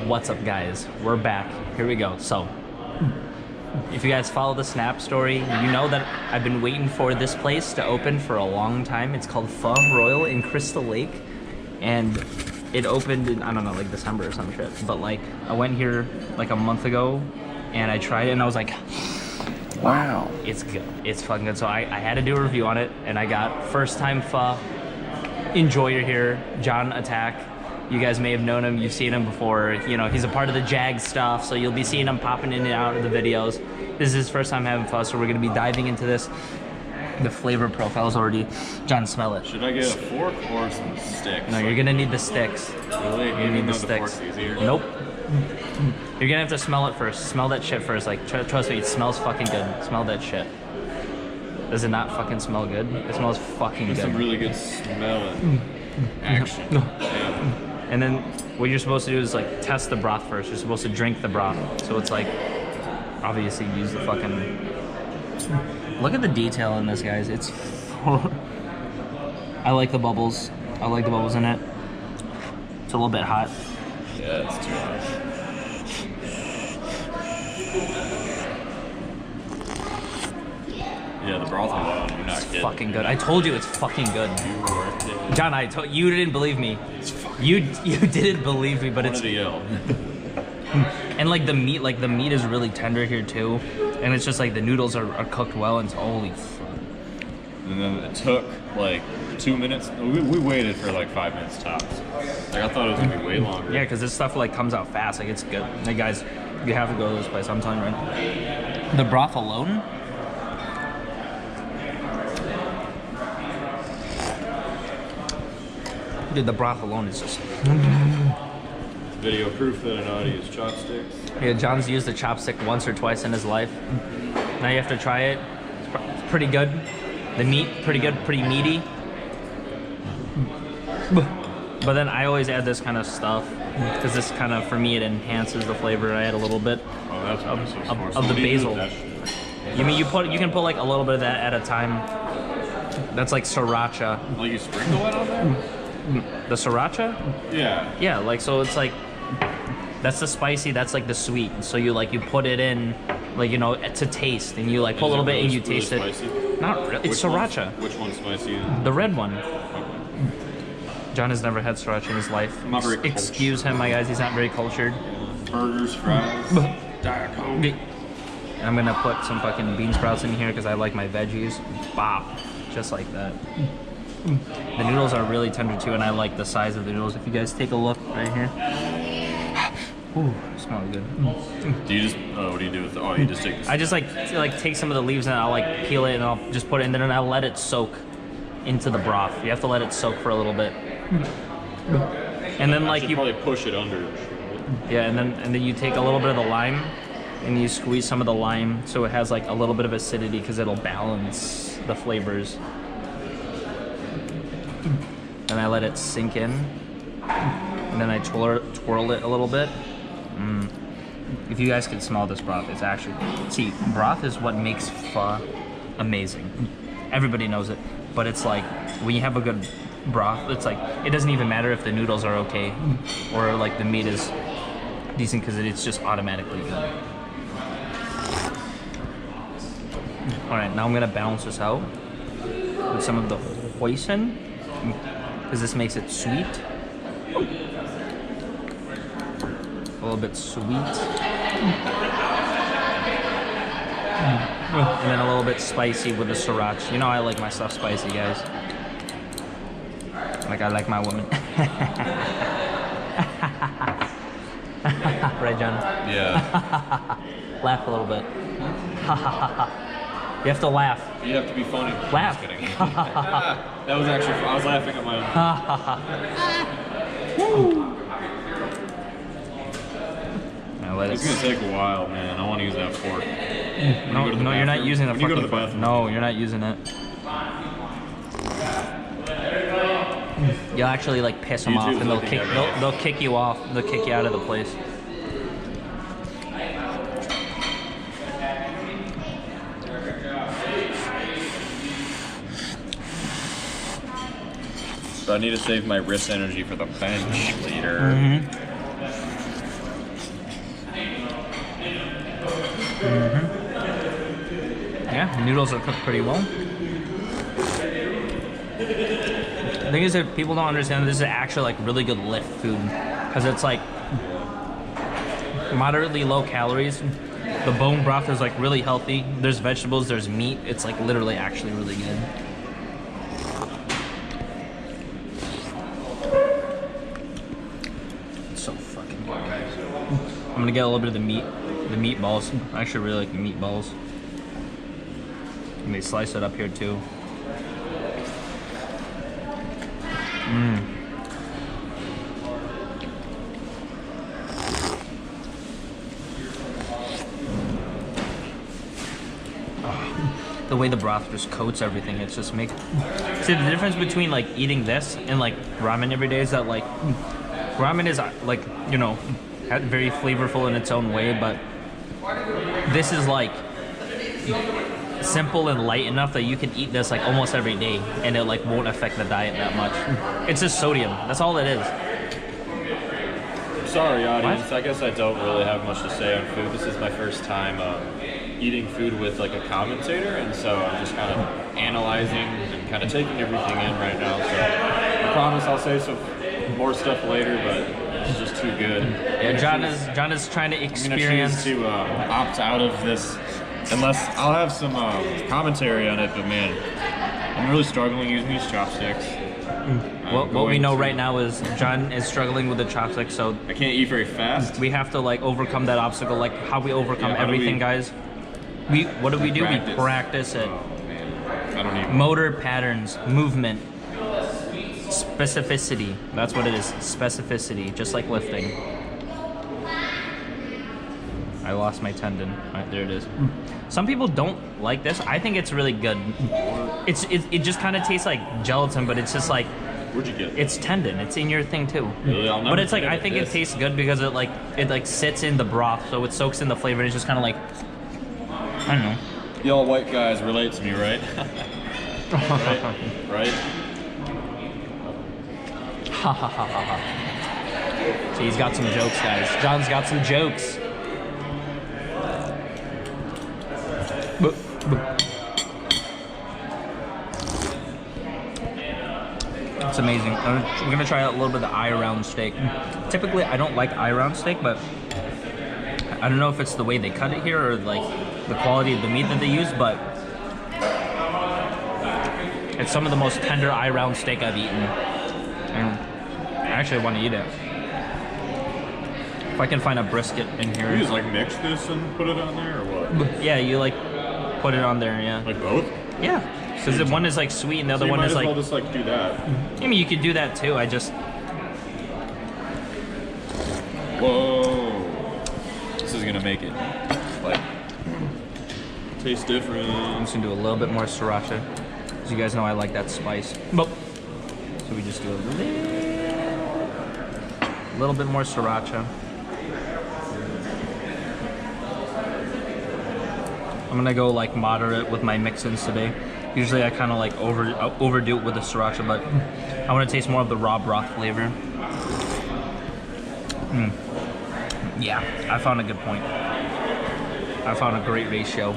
What's up, guys? We're back. Here we go. So, if you guys follow the Snap story, you know that I've been waiting for this place to open for a long time. It's called Pho Royal in Crystal Lake, and it opened in, I don't know, like December or some shit. But like, I went here like a month ago, and I tried it, and I was like, wow, it's good. It's fucking good. So I had to do a review on it, and I got first time pho enjoyer here, John Attack. You guys may have known him, you've seen him before. You know, he's a part of the Jag stuff, so you'll be seeing him popping in and out of the videos. This is his first time having pho, so we're gonna be diving into this. The flavor profile is already, John, smell it. Should I get a fork or some sticks? No, you're gonna need the sticks. Really? You're gonna need the sticks. The fork's easier? Nope. You're gonna have to smell it first. Smell that shit first. Like, trust me, it smells fucking good. Smell that shit. Does it not fucking smell good? It smells fucking good. Some really good smelling action. Yeah. And then what you're supposed to do is like test the broth first. You're supposed to drink the broth. So it's like, obviously use the fucking, look at the detail in this, guys. It's, I like the bubbles. I like the bubbles in it. It's a little bit hot. Yeah, it's too hot. Yeah, the broth alone, you're not kidding. Fucking good. I told you it's fucking good. John, I told you didn't believe me. You didn't believe me, but it's. And like the meat is really tender here too, and it's just like the noodles are cooked well, and it's holy fuck. And then it took like 2 minutes. We waited for like 5 minutes tops. Like I thought it was gonna be way longer. Yeah, because this stuff like comes out fast. Like it's good. Hey guys, you have to go to this place. I'm telling you right now. The broth alone. Dude, the broth alone is just... Video proof that I know how to use chopsticks. Yeah, John's used the chopstick once or twice in his life. Now you have to try it. It's pretty good. The meat, pretty good, pretty meaty. But then I always add this kind of stuff because this kind of, for me, it enhances the flavor. I add a little bit of the basil. You mean you can put like a little bit of that at a time. That's like sriracha. Like you sprinkle it on there? The sriracha? Yeah. Yeah, like, so it's like, that's the spicy, that's like the sweet. So you put it in, like, you know, to taste, and you like put a little bit and you taste it. Not really, it's sriracha. Which one's spicy? The red one. Okay. John has never had sriracha in his life. I'm not very cultured. Excuse him, my guys, he's not very cultured. Burgers, fries, Diet Coke. And I'm gonna put some fucking bean sprouts in here because I like my veggies. Bop. Just like that. The noodles are really tender too, and I like the size of the noodles. If you guys take a look right here. Ooh, smells good. Do you just, what do you do with the, you just take this? I just like take some of the leaves and I'll like peel it and I'll just put it in there and I'll let it soak into the broth. You have to let it soak for a little bit. And then like you probably push it under. Yeah, and then you take a little bit of the lime and you squeeze some of the lime so it has like a little bit of acidity because it'll balance the flavors. And I let it sink in, and then I twirl it a little bit. If you guys can smell this broth, it's actually, see, broth is what makes pho amazing. Everybody knows it, but it's like, when you have a good broth, it's like, it doesn't even matter if the noodles are okay, or like the meat is decent, because it's just automatically good. All right, now I'm gonna balance this out with some of the hoisin, because this makes it sweet. A little bit sweet. And then a little bit spicy with the sriracha. You know I like my stuff spicy, guys. Like I like my woman. Right, John? Yeah. Laugh a little bit. You have to laugh. You have to be funny. Laugh. I'm just kidding. That was actually, I was laughing at my own. It's gonna take a while, man. I want to use that fork. No, you're not using the fucking fork. No, you're not using it. You'll actually like piss them off, and they'll kick you off. They'll kick you out of the place. So I need to save my wrist energy for the bench later. Noodles are cooked pretty well. The thing is that people don't understand that this is actually like really good lift food because it's like moderately low calories. The bone broth is like really healthy. There's vegetables, there's meat. It's like literally actually really good. It's so fucking good, guys. I'm gonna get a little bit of the meatballs. I actually really like the meatballs. And they slice it up here too. The way the broth just coats everything, it's just make. See, the difference between like eating this and like ramen every day is that like ramen is like, you know, very flavorful in its own way, but this is like simple and light enough that you can eat this like almost every day and it like won't affect the diet that much. It's just sodium. That's all it is. Sorry, audience. What? I guess I don't really have much to say on food. This is my first time eating food with like a commentator, and so I'm just kind of analyzing and kind of taking everything in right now. So I promise I'll say some more stuff later, but it's just too good. Yeah, John is trying to experience. I'm gonna choose to opt out of this, unless I'll have some commentary on it. But man, I'm really struggling using these chopsticks. What we know right now is John is struggling with the chopsticks, so I can't eat very fast. we have to like overcome that obstacle, like how we overcome everything, guys. What do we do? Practice. We practice it. Oh man, I don't even. Motor patterns, movement, specificity. That's what it is. Specificity, just like lifting. I lost my tendon. All right, there it is. Some people don't like this. I think it's really good. It just kind of tastes like gelatin, but it's just like. Where'd you get it? It's tendon. It's in your thing too. Really? I'll never But it's like get I think it this. tastes good because it like sits in the broth, so it soaks in the flavor. And it's just kind of like I don't know. Y'all white guys relate to me, right? Right? Ha ha ha ha ha. See, he's got some jokes, guys. John's got some jokes. It's amazing. We're gonna try out a little bit of the eye round steak. Typically, I don't like eye round steak, but I don't know if it's the way they cut it here or like the quality of the meat that they use, but it's some of the most tender eye round steak I've eaten. And I actually want to eat it. If I can find a brisket in here. You just like mix this and put it on there, or what? Yeah, you like put it on there, yeah. Like both? Yeah, because the one is like sweet and the other So you one might is as like. well just like do that. I mean, you could do that too. I just. Whoa! This is gonna make it like taste different. I'm just gonna do a little bit more sriracha. As you guys know, I like that spice. So we just do a little bit more sriracha. I'm gonna go like moderate with my mix-ins today. Usually I kind of like overdo it with the sriracha, but I want to taste more of the raw broth flavor. Yeah, I found a good point. I found a great ratio.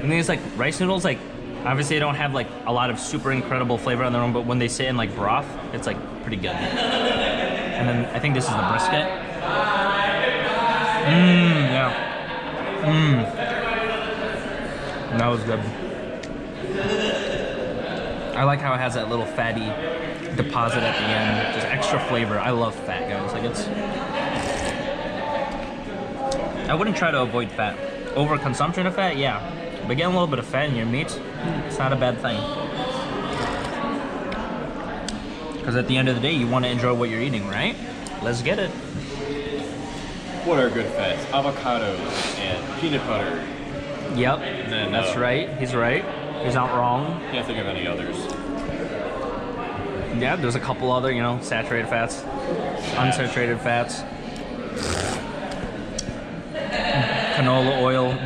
And these like rice noodles, like obviously they don't have like a lot of super incredible flavor on their own, but when they sit in like broth, it's like pretty good. And then I think this is the brisket. Yeah. That was good. I like how it has that little fatty deposit at the end, just extra flavor. I love fat, guys. Like it's. I wouldn't try to avoid fat. Overconsumption of fat, yeah. But getting a little bit of fat in your meats, it's not a bad thing. Because at the end of the day, you want to enjoy what you're eating, right? Let's get it. What are good fats? Avocados and peanut butter. Yep, then, that's right. He's right. He's not wrong. Can't think of any others. Yeah, there's a couple other, you know, saturated fats, unsaturated fats, canola oil,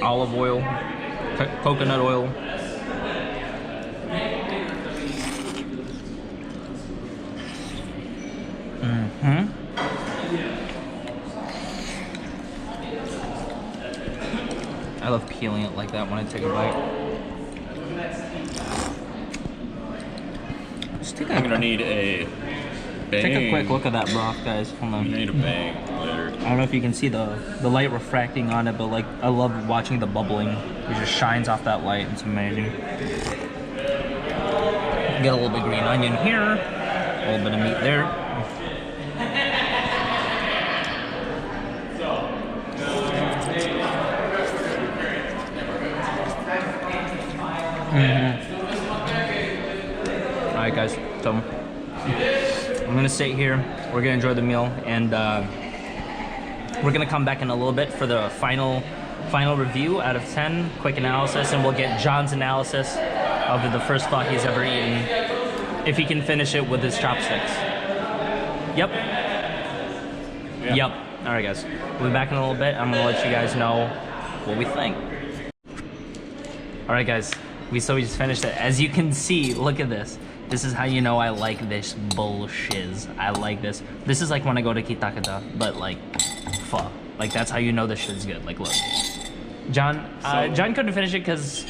olive oil, coconut oil. I love peeling it like that when I take a bite. Just take I'm gonna need a bang. take a quick look at that broth, guys. Hold on. I need a bang later. I don't know if you can see the light refracting on it, but like I love watching the bubbling. It just shines off that light. It's amazing. Get a little bit of green onion here, a little bit of meat there. All right, guys. So I'm gonna sit here. We're gonna enjoy the meal, and we're gonna come back in a little bit for the final review out of 10, quick analysis, and we'll get John's analysis of the first pho he's ever eaten, if he can finish it with his chopsticks. Yep. Yeah. Yep. All right, guys. We'll be back in a little bit. I'm gonna let you guys know what we think. All right, guys. We just finished it. As you can see, look at this. This is how you know I like this bullshiz. I like this. This is like when I go to Kitakata, but like pho. Like that's how you know this shit's good. Like look, John. John couldn't finish it because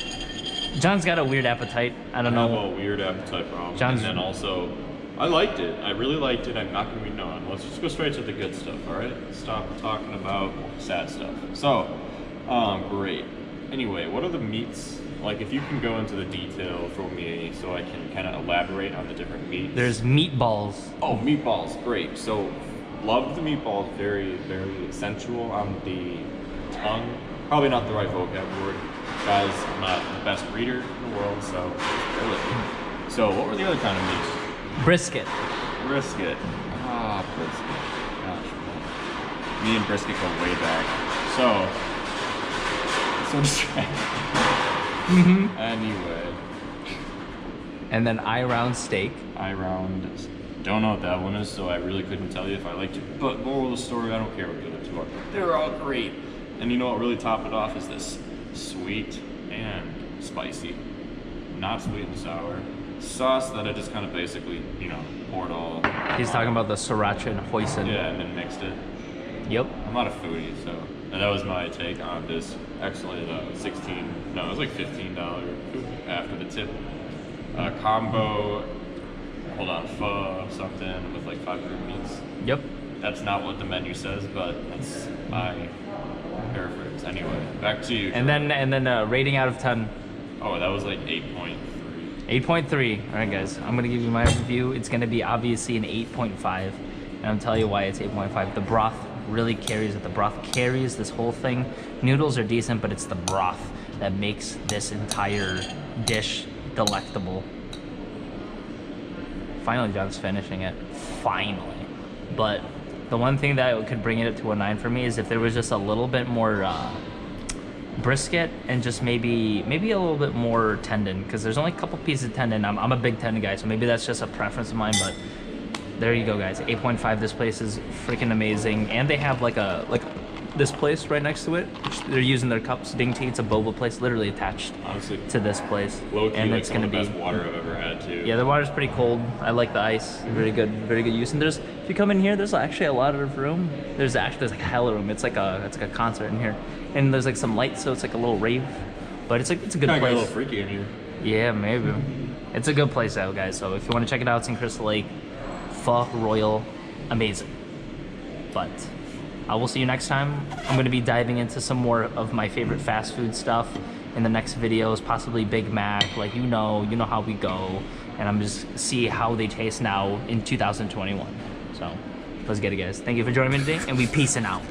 John's got a weird appetite. I don't know. I have a weird appetite problem. John's. And then also, I liked it. I really liked it. I'm not gonna be known. Let's just go straight to the good stuff. All right. Stop talking about sad stuff. So, great. Anyway, what are the meats? Like, if you can go into the detail for me so I can kind of elaborate on the different meats. There's meatballs. Oh, meatballs, great. So, loved the meatballs, very, very sensual on the tongue. Probably not the right vocab word. Guys, I'm not the best reader in the world, so bear with me. So, what were the other kind of meats? Brisket. Brisket. Ah, brisket. Gosh, man. Me and brisket go way back. So distracting. Anyway. And then I-round steak. I-round. Don't know what that one is, so I really couldn't tell you if I liked it. But moral of the story, I don't care what the other two are. They're all great. And you know what really topped it off is this sweet and spicy. Not sweet and sour. Sauce that I just kind of basically, you know, poured all. He's talking about the sriracha and hoisin. Yeah, and then mixed it. Yep. I'm not a foodie, so. And that was my take on this. Actually, it was like $15 after the tip. Combo, hold on, pho something with like 5 different meats. Yep. That's not what the menu says, but that's my paraphrase. Anyway, back to you. And then rating out of 10. Oh, that was like 8.3. 8.3. All right, guys. I'm gonna give you my review. It's gonna be obviously an 8.5, and I'll tell you why it's 8.5. The broth really carries it. The broth carries this whole thing. Noodles are decent, but it's the broth that makes this entire dish delectable. Finally, John's finishing it. Finally. But the one thing that could bring it to a 9 for me is if there was just a little bit more brisket and just maybe a little bit more tendon, because there's only a couple pieces of tendon. I'm a big tendon guy, so maybe that's just a preference of mine, but there you go, guys. 8.5. This place is freaking amazing, and they have like this place right next to it. They're using their cups. Ding Tea. It's a boba place, literally attached Honestly, to this place, low-key, and like it's some gonna of the be best water I've ever had too. Yeah, the water's pretty cold. I like the ice. Very good use. And if you come in here, there's actually a lot of room. There's like hella room. It's like a concert in here, and there's like some lights, so it's like a little rave. But it's a good Kinda place. get a little freaky in here. Yeah, maybe. It's a good place out, guys. So if you want to check it out, it's in Crystal Lake. Pho Royal, amazing. But I will see you next time. I'm going to be diving into some more of my favorite fast food stuff in the next videos, possibly Big Mac, like you know how we go, and I'm just see how they taste now in 2021. So let's get it, guys. Thank you for joining me today, and we peacing out.